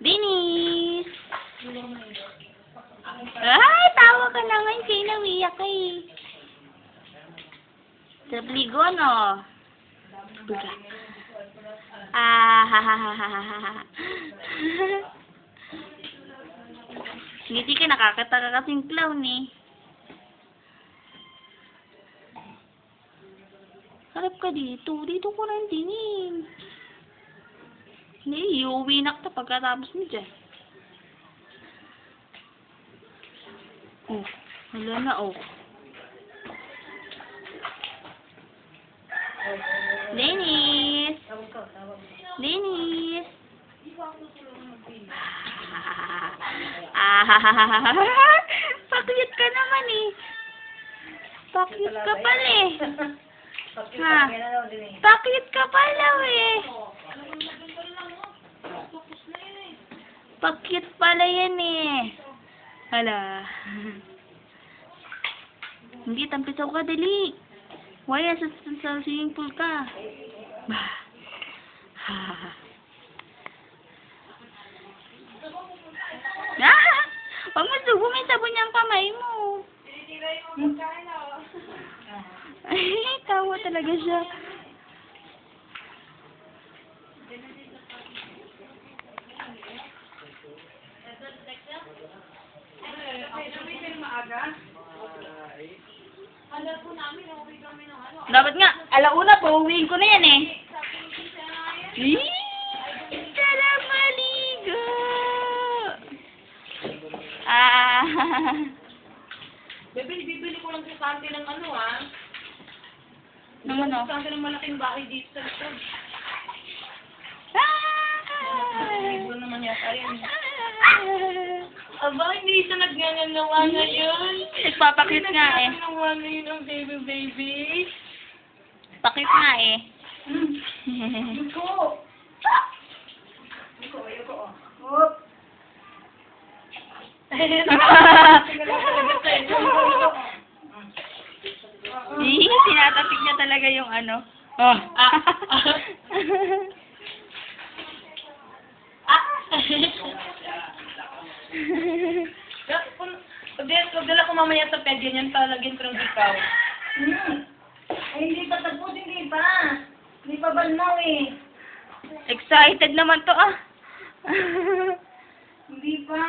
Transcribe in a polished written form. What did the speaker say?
Dennis! Ay, tawa ka na nga. Hindi na umiyak eh. Sa pligo, no? Buga. Ah, ha, ha, ha, ha, ha, ha. Hindi ka nakakataka kasing clown eh. Harap ka dito. Dito ko rin tingin. Hindi, iuwi na kita pagkatapos mo dyan. Oh, wala na oh. Dennis! Dennis! Pakiyot ka naman eh. Pakiyot ka pala eh. Ha? Pakiyot ka pala eh. Pakiyot pala yan eh. Hala. Hindi, tampisaw ka, dali. Waya, sa swimming pool ka. Bah. Ha. Huwag mo subo, may sabon niyang kamay mo. Ay, tawa talaga siya. Dapat nga, alauna, pauwiin ko na yan eh. Sarap maligo! Bibili ko lang sa kante ng ano ah. Ng ano? Sa kante ng malaking bahay dito sa likod. Libo naman yata yun. Aba, hindi siya nagngangawa ngayon. Nagpapakit nga eh. Nagngangawa ngayon ang baby. Pakit nga eh. Yuko! Hop! Tinatapik niya talaga yung ano. Oh. Pagdala ko mamaya sa ped, yan talagyan ko ng ikaw. Ay, hindi pa tapos, hindi pa. Hindi pa balmaw eh. Excited naman to ah. Hindi pa.